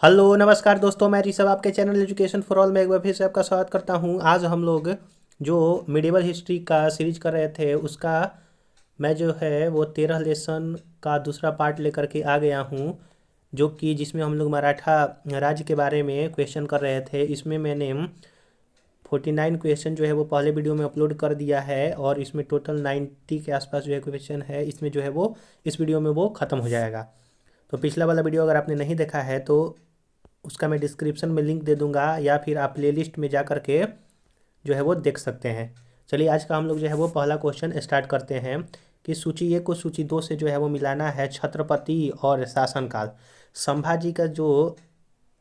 Hello नमस्कार दोस्तों, मैं ऋषभ आपके चैनल एजुकेशन फॉर ऑल में एक बार फिर से आपका स्वागत करता हूं। आज हम लोग जो मिडिवल हिस्ट्री का सीरीज कर रहे थे उसका मैं जो है वो 13 लेसन का दूसरा पार्ट लेकर के आ गया हूं, जो कि जिसमें हम लोग मराठा राज्य के बारे में क्वेश्चन कर रहे थे। इसमें मैंने 49 क्वेश्चन जो है वो पहले वीडियो में अपलोड कर दिया है और इसमें टोटल 90 के आसपास जो है क्वेश्चन है। इसमें जो है वो इस वीडियो में वो ख़त्म हो जाएगा। तो पिछला वाला वीडियो अगर आपने नहीं देखा है तो उसका मैं डिस्क्रिप्शन में लिंक दे दूंगा, या फिर आप प्लेलिस्ट में जा करके जो है वो देख सकते हैं। चलिए आज का हम लोग जो है वो पहला क्वेश्चन स्टार्ट करते हैं कि सूची 1 को सूची 2 से जो है वो मिलाना है छत्रपति और शासनकाल। संभाजी का जो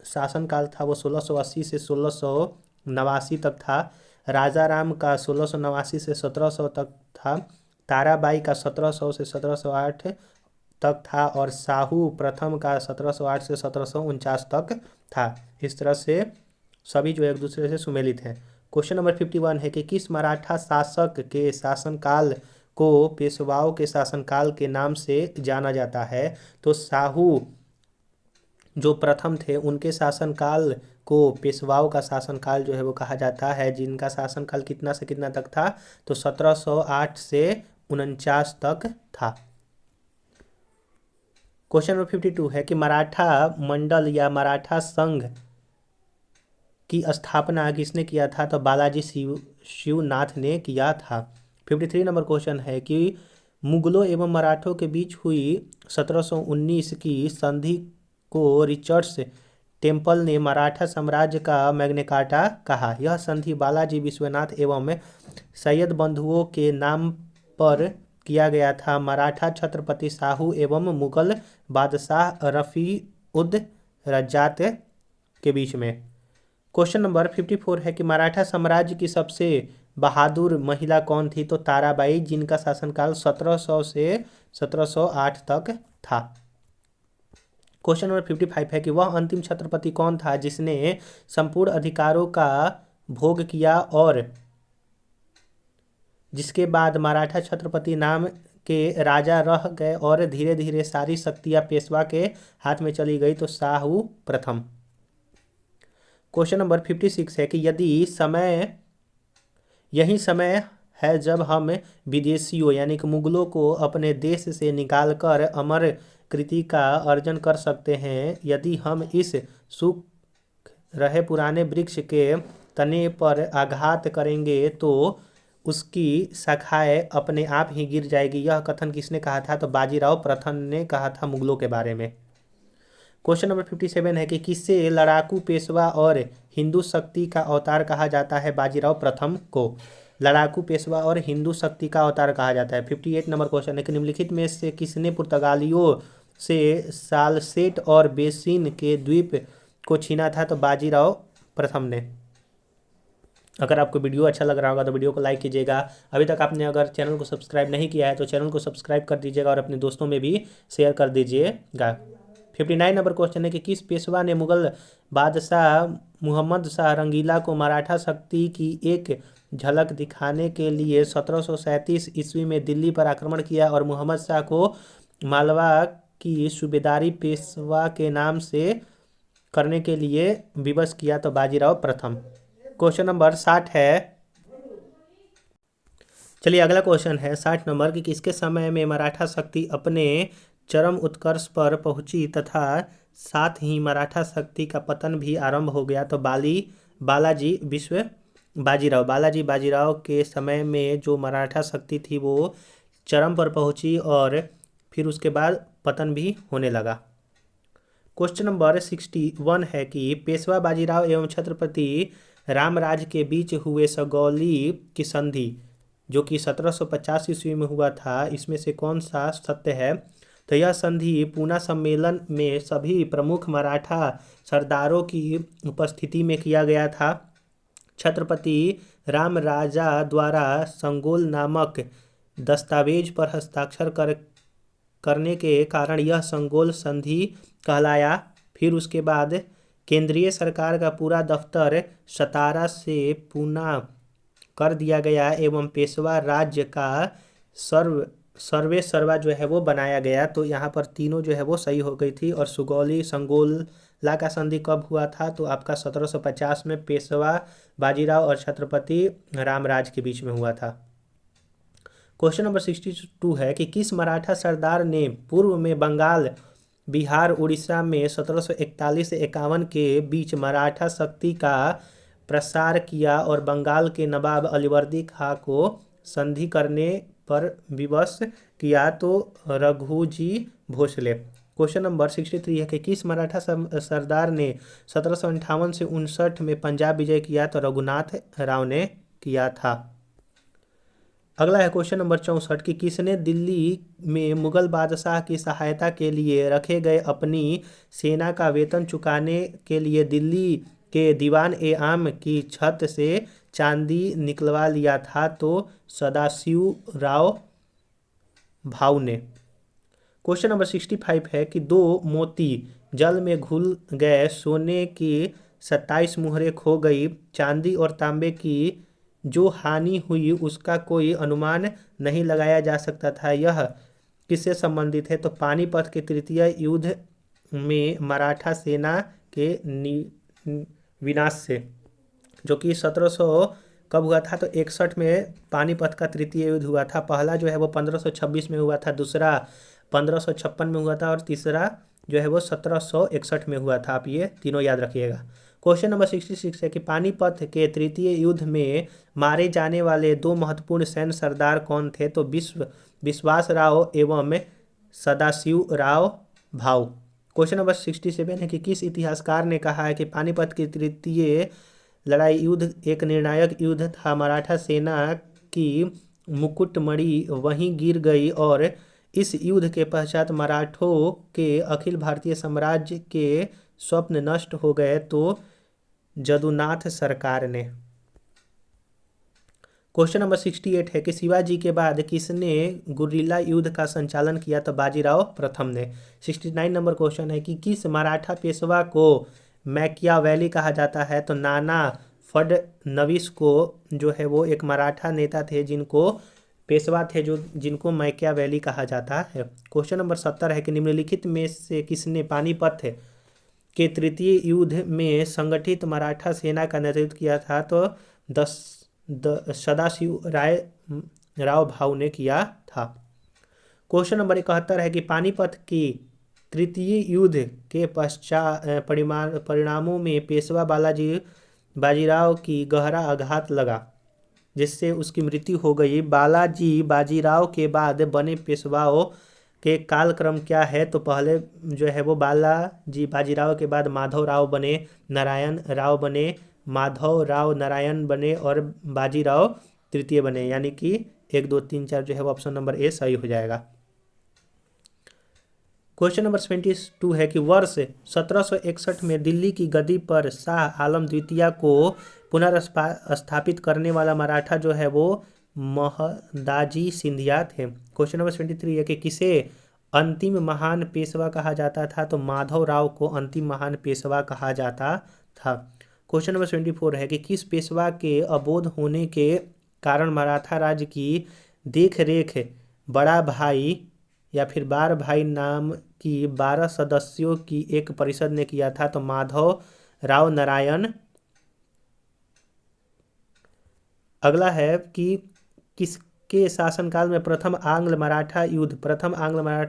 शासनकाल था वो 1680 से 1689 तक था। राजा राम का 1689 से 1700 तक था। ताराबाई का 1700 से 1708 तक था और शाहू प्रथम का 1708 से 1749 तक था। इस तरह से सभी जो एक दूसरे से सुमेलित हैं। क्वेश्चन नंबर 51 है कि किस मराठा शासक के शासनकाल को पेशवाओं के शासनकाल के नाम से जाना जाता है। तो शाहू जो प्रथम थे उनके शासनकाल को पेशवाओं का शासनकाल जो है वो कहा जाता है, जिनका शासनकाल कितना से कितना तक था, तो 1708 से 49 तक था। क्वेश्चन नंबर 52 है कि मराठा मंडल या मराठा संघ की स्थापना किसने किया था। तो बालाजी शिवनाथ ने किया था। 53 नंबर क्वेश्चन है कि मुगलों एवं मराठों के बीच हुई 1719 की संधि को रिचर्ड्स टेम्पल ने मराठा साम्राज्य का मैग्ना कार्टा कहा। यह संधि बालाजी विश्वनाथ एवं सैयद बंधुओं के नाम पर किया गया था। मराठा छत्रपति शाहू एवं मुगल बादशाह रफ़ी उद रज्जात के बीच में। क्वेश्चन नंबर 54 है कि मराठा साम्राज्य की सबसे बहादुर महिला कौन थी। तो ताराबाई, जिनका शासनकाल 1700 से 1708 तक था। क्वेश्चन नंबर 55 है कि वह अंतिम छत्रपति कौन था जिसने संपूर्ण अधिकारों का भोग किया और जिसके बाद मराठा छत्रपति नाम के राजा रह गए और धीरे धीरे सारी शक्तियां पेशवा के हाथ में चली गई। तो शाहू प्रथम। क्वेश्चन नंबर 56 है कि यही समय है जब हम विदेशियों यानी कि मुगलों को अपने देश से निकालकर अमर कृति का अर्जन कर सकते हैं। यदि हम इस सूख रहे पुराने वृक्ष के तने पर आघात करेंगे तो उसकी शाखाएं अपने आप ही गिर जाएगी। यह कथन किसने कहा था। तो बाजीराव प्रथम ने कहा था मुगलों के बारे में। क्वेश्चन नंबर 57 है कि किससे लड़ाकू पेशवा और हिंदू शक्ति का अवतार कहा जाता है। बाजीराव प्रथम को लड़ाकू पेशवा और हिंदू शक्ति का अवतार कहा जाता है। 58 नंबर क्वेश्चन है कि निम्नलिखित में से किसने पुर्तगालियों से सालसेट और बेसिन के द्वीप को छीना था। तो बाजीराव प्रथम ने। अगर आपको वीडियो अच्छा लग रहा होगा तो वीडियो को लाइक कीजिएगा। अभी तक आपने अगर चैनल को सब्सक्राइब नहीं किया है तो चैनल को सब्सक्राइब कर दीजिएगा और अपने दोस्तों में भी शेयर कर दीजिएगा। 59 नंबर क्वेश्चन है कि किस पेशवा ने मुगल बादशाह मुहम्मद शाह रंगीला को मराठा शक्ति की एक झलक दिखाने के लिए 1737 ईस्वी में दिल्ली पर आक्रमण किया और मुहम्मद शाह को मालवा की सूबेदारी पेशवा के नाम से करने के लिए विवश किया। तो बाजीराव प्रथम। क्वेश्चन नंबर 60 है। चलिए अगला क्वेश्चन है 60 नंबर कि किसके समय में मराठा शक्ति अपने चरम उत्कर्ष पर पहुंची तथा साथ ही मराठा शक्ति का पतन भी आरंभ हो गया। तो बालाजी बाजीराव के समय में जो मराठा शक्ति थी वो चरम पर पहुंची और फिर उसके बाद पतन भी होने लगा। क्वेश्चन नंबर 61 है कि पेशवा बाजीराव एवं छत्रपति रामराज के बीच हुए सगौली की संधि जो कि 1750 ईस्वी में हुआ था, इसमें से कौन सा सत्य है। तो यह संधि पूना सम्मेलन में सभी प्रमुख मराठा सरदारों की उपस्थिति में किया गया था। छत्रपति रामराजा द्वारा संगोल नामक दस्तावेज पर हस्ताक्षर करने के कारण यह संगोल संधि कहलाया। फिर उसके बाद केंद्रीय सरकार का पूरा दफ्तर सतारा से पूना कर दिया गया एवं पेशवा राज्य का सर्वे सर्वा जो है वो बनाया गया। तो यहाँ पर तीनों जो है वो सही हो गई थी। और सुगौली संगोला का संधि कब हुआ था? तो आपका 1750 में पेशवा बाजीराव और छत्रपति रामराज के बीच में हुआ था। क्वेश्चन नंबर 62 है कि किस मराठा सरदार ने पूर्व में बंगाल, बिहार, उड़ीसा में 1741 से 51 के बीच मराठा शक्ति का प्रसार किया और बंगाल के नवाब अलीवर्दी खां को संधि करने पर विवश किया? तो रघुजी भोसले। क्वेश्चन नंबर 63 है कि किस मराठा सरदार ने 1758 से 59 में पंजाब विजय किया? तो रघुनाथ राव ने किया था। अगला है क्वेश्चन नंबर 64 कि किसने दिल्ली में मुगल बादशाह की सहायता के लिए रखे गए अपनी सेना का वेतन चुकाने के लिए दिल्ली के दीवान ए आम की छत से चांदी निकलवा लिया था? तो सदाशिव राव भाऊ ने। क्वेश्चन नंबर 65 है कि दो मोती जल में घुल गए, सोने की 27 मुहरें खो गई, चांदी और तांबे की जो हानि हुई उसका कोई अनुमान नहीं लगाया जा सकता था, यह किससे संबंधित है? तो पानीपत के तृतीय युद्ध में मराठा सेना के विनाश से, जो कि 1700 कब हुआ था? तो 61 में पानीपत का तृतीय युद्ध हुआ था। पहला जो है वो 1526 में हुआ था, दूसरा 1556 में हुआ था और तीसरा जो है वो 1761 में हुआ था। आप ये तीनों याद रखिएगा। क्वेश्चन नंबर 66 है कि पानीपत के तृतीय युद्ध में मारे जाने वाले दो महत्वपूर्ण सैन्य सरदार कौन थे? तो विश्वास राव एवं सदाशिव राव भाऊ। क्वेश्चन नंबर 67 है कि किस इतिहासकार ने कहा है कि पानीपत की तृतीय लड़ाई युद्ध एक निर्णायक युद्ध था, मराठा सेना की मुकुटमणि वहीं गिर गई और इस युद्ध के पश्चात मराठों के अखिल भारतीय साम्राज्य के स्वप्न नष्ट हो गए? तो जदुनाथ सरकार ने। क्वेश्चन नंबर 68 है कि शिवाजी के बाद किसने गुरिल्ला युद्ध का संचालन किया? तो बाजीराव प्रथम ने। 69 नंबर क्वेश्चन है कि किस मराठा पेशवा को मैकियावेली कहा जाता है? तो नाना फडणवीस को जो है वो एक मराठा नेता थे जिनको पेशवा थे जिनको मैकियावेली कहा जाता है। क्वेश्चन नंबर 70 है कि निम्नलिखित में से किसने पानीपत के तृतीय युद्ध में संगठित मराठा सेना का नेतृत्व किया था? तो सदाशिव राव भाऊ ने किया था। क्वेश्चन नंबर 71 है कि पानीपत की तृतीय युद्ध के पश्चात परिणामों में पेशवा बाजीराव की गहरा आघात लगा जिससे उसकी मृत्यु हो गई। बालाजी बाजीराव के बाद बने पेशवाओं के कालक्रम क्या है? तो पहले जो है वो बालाजी बाजीराव के बाद माधव राव बने, नारायण राव बने, माधव राव नारायण बने और बाजीराव तृतीय बने, यानी कि 1 2 3 4 जो है वो ऑप्शन नंबर ए सही हो जाएगा। क्वेश्चन नंबर 72 है कि वर्ष 1761 में दिल्ली की गद्दी पर शाह आलम द्वितीय को पुनर्स्थापित करने वाला मराठा जो है वो महदाजी सिंधिया थे। क्वेश्चन नंबर 73 है कि किसे अंतिम महान पेशवा कहा जाता था? तो माधव राव को अंतिम महान पेशवा कहा जाता था। क्वेश्चन नंबर 74 है कि किस पेशवा के अबोध होने के कारण मराठा राज्य की देख रेख बड़ा भाई या फिर बार भाई नाम की 12 सदस्यों की एक परिषद ने किया था? तो माधव राव नारायण। अगला है कि किसके शासनकाल में प्रथम आंग्ल मराठा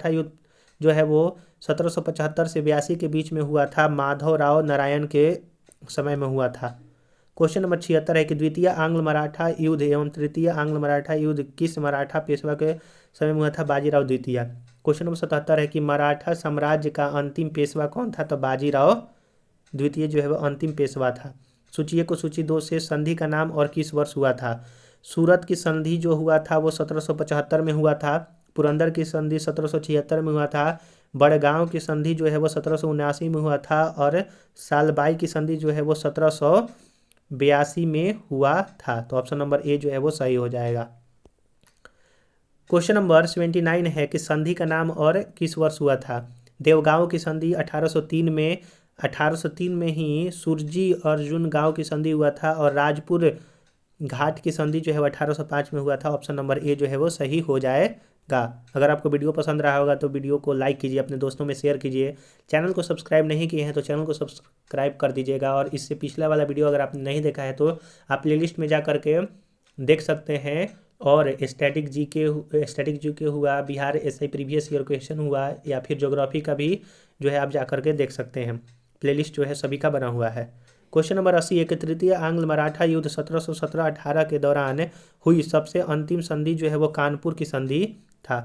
युद्ध जो है वो 1775 से 82 के बीच में हुआ था? माधव राव नारायण के समय में हुआ था। क्वेश्चन नंबर 76 है कि द्वितीय आंग्ल मराठा युद्ध एवं तृतीय आंग्ल मराठा युद्ध किस मराठा पेशवा के समय में हुआ था? बाजीराव द्वितीय। क्वेश्चन नंबर 77 है कि मराठा साम्राज्य का अंतिम पेशवा कौन था? तो बाजीराव द्वितीय जो है वो अंतिम पेशवा था। सूची को सूची 2 से संधि का नाम और किस वर्ष हुआ था? सूरत की संधि जो हुआ था वो 1775 में हुआ था। पुरंदर की संधि 1776 में हुआ था। बड़गांव की संधि जो है वो 1779 में हुआ था और सालबाई की संधि जो है वो 1782 में हुआ था। तो ऑप्शन नंबर ए जो है वो सही हो जाएगा। क्वेश्चन नंबर 79 है कि संधि का नाम और किस वर्ष हुआ था? देवगांव की संधि 1803 में ही सुरजी अर्जुन गांव की संधि हुआ था और राजपुर घाट की संधि जो है वो 1805 में हुआ था। ऑप्शन नंबर ए जो है वो सही हो जाएगा। अगर आपको वीडियो पसंद रहा होगा तो वीडियो को लाइक कीजिए, अपने दोस्तों में शेयर कीजिए। चैनल को सब्सक्राइब नहीं किए हैं तो चैनल को सब्सक्राइब कर दीजिएगा। और इससे पिछला वाला वीडियो अगर आपने नहीं देखा है तो आप प्लेलिस्ट में जा करके देख सकते हैं। और स्टैटिक जी के हुआ, Bihar SI previous year question हुआ, या फिर ज्योग्राफी का भी जो है आप जा करके देख सकते हैं। प्लेलिस्ट जो है सभी का बना हुआ है। क्वेश्चन नंबर 80 है कि तृतीय आंग्ल मराठा युद्ध 1717-18 के दौरान हुई सबसे अंतिम संधि जो है वो कानपुर की संधि था।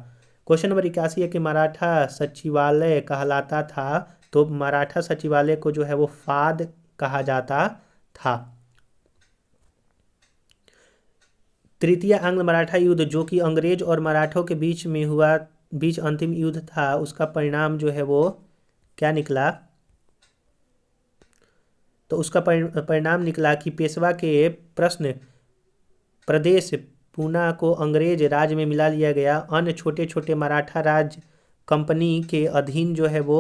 क्वेश्चन नंबर 81 है कि मराठा सचिवालय कहलाता था, तो मराठा सचिवालय को जो है वो फाद कहा जाता था। तृतीय आंग्ल मराठा युद्ध जो कि अंग्रेज और मराठों के बीच अंतिम युद्ध था, उसका परिणाम जो है वो क्या निकला? तो उसका परिणाम निकला कि पेशवा के प्रश्न प्रदेश पूना को अंग्रेज राज में मिला लिया गया। अन्य छोटे छोटे मराठा राज कंपनी के अधीन जो है वो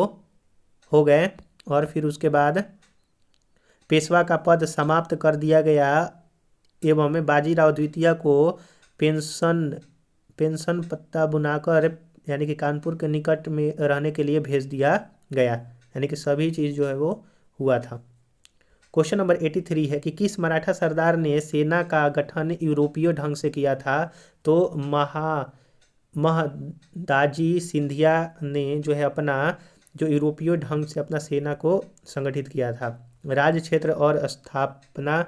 हो गए। और फिर उसके बाद पेशवा का पद समाप्त कर दिया गया एवं बाजीराव द्वितीय को पेंशन पत्ता बुनाकर यानी कि कानपुर के निकट में रहने के लिए भेज दिया गया। यानी कि सभी चीज़ जो है वो हुआ था। क्वेश्चन नंबर 83 है कि किस मराठा सरदार ने सेना का गठन यूरोपीय ढंग से किया था? तो महदाजी सिंधिया ने जो है अपना जो यूरोपीय ढंग से अपना सेना को संगठित किया था। राज्य क्षेत्र और स्थापना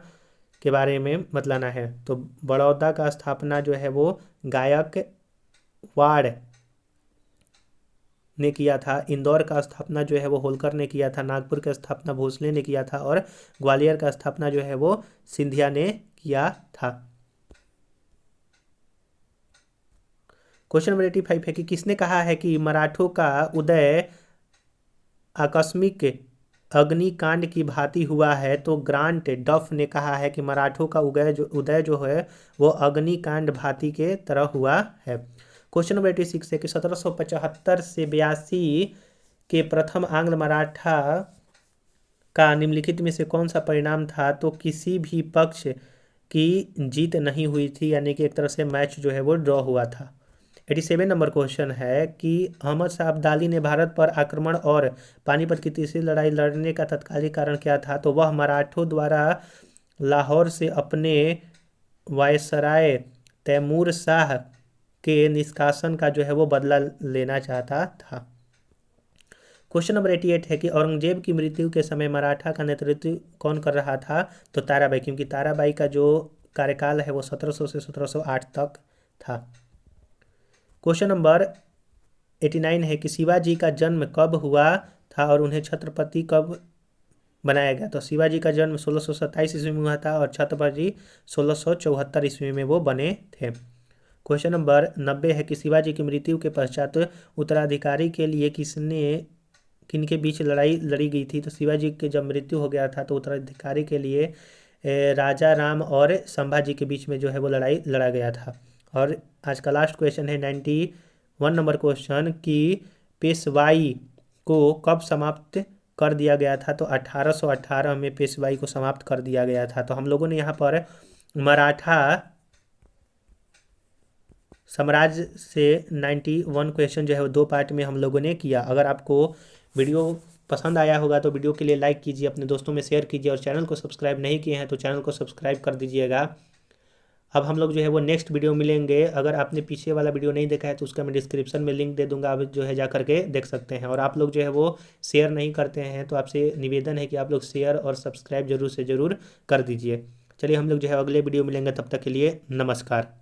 के बारे में बतलाना है। तो बड़ौदा का स्थापना जो है वो गायकवाड़ ने किया था। इंदौर का स्थापना जो है वो होलकर ने किया था। नागपुर का स्थापना भोसले ने किया था। और ग्वालियर का स्थापना जो है वो सिंधिया ने किया था। क्वेश्चन नंबर 85 है कि किसने कहा है कि मराठों का उदय आकस्मिक अग्निकांड की भांति हुआ है? तो ग्रांट डफ ने कहा है कि मराठों का उदय जो है वो अग्निकांड भांति के तरह हुआ है। क्वेश्चन नंबर 86 है कि 1775 से 82 के प्रथम आंग्ल मराठा का निम्नलिखित में से कौन सा परिणाम था? तो किसी भी पक्ष की जीत नहीं हुई थी, यानी कि एक तरह से मैच जो है वो ड्रॉ हुआ था। 87 नंबर क्वेश्चन है कि अहमद शाह अब्दाली ने भारत पर आक्रमण और पानीपत की तीसरी लड़ाई लड़ने का तत्कालिक कारण क्या था? तो वह मराठों द्वारा लाहौर से अपने वायसराय तैमूर शाह के निष्कासन का जो है वो बदला लेना चाहता था। क्वेश्चन नंबर 88 है कि औरंगजेब की मृत्यु के समय मराठा का नेतृत्व कौन कर रहा था? तो ताराबाई, क्योंकि ताराबाई का जो कार्यकाल है वो 1700 से 1708 तक था। क्वेश्चन नंबर 89 है कि शिवाजी का जन्म कब हुआ था और उन्हें छत्रपति कब बनाया गया? तो शिवाजी का जन्म 1627 ईस्वी में हुआ था और छत्रपति 1674 ईस्वी में वो बने थे। क्वेश्चन नंबर 90 है कि शिवाजी की मृत्यु के पश्चात उत्तराधिकारी के लिए किनके बीच लड़ाई लड़ी गई थी? तो शिवाजी के जब मृत्यु हो गया था तो उत्तराधिकारी के लिए राजा राम और संभाजी के बीच में जो है वो लड़ाई लड़ा गया था। और आज का लास्ट क्वेश्चन है 91 नंबर क्वेश्चन कि पेशवाई को कब समाप्त कर दिया गया था? तो 1818 में पेशवाई को समाप्त कर दिया गया था। तो हम लोगों ने यहाँ पर मराठा साम्राज्य से 91 क्वेश्चन जो है वो 2 पार्ट में हम लोगों ने किया। अगर आपको वीडियो पसंद आया होगा तो वीडियो के लिए लाइक कीजिए, अपने दोस्तों में शेयर कीजिए, और चैनल को सब्सक्राइब नहीं किए हैं तो चैनल को सब्सक्राइब कर दीजिएगा। अब हम लोग जो है वो नेक्स्ट वीडियो मिलेंगे। अगर आपने पीछे वाला वीडियो नहीं देखा है तो उसका मैं डिस्क्रिप्शन में लिंक दे दूंगा, आप जो है जा करके देख सकते हैं। और आप लोग जो है वो शेयर नहीं करते हैं तो आपसे निवेदन है कि आप लोग शेयर और सब्सक्राइब जरूर से ज़रूर कर दीजिए। चलिए हम लोग जो है अगले वीडियो मिलेंगे, तब तक के लिए नमस्कार।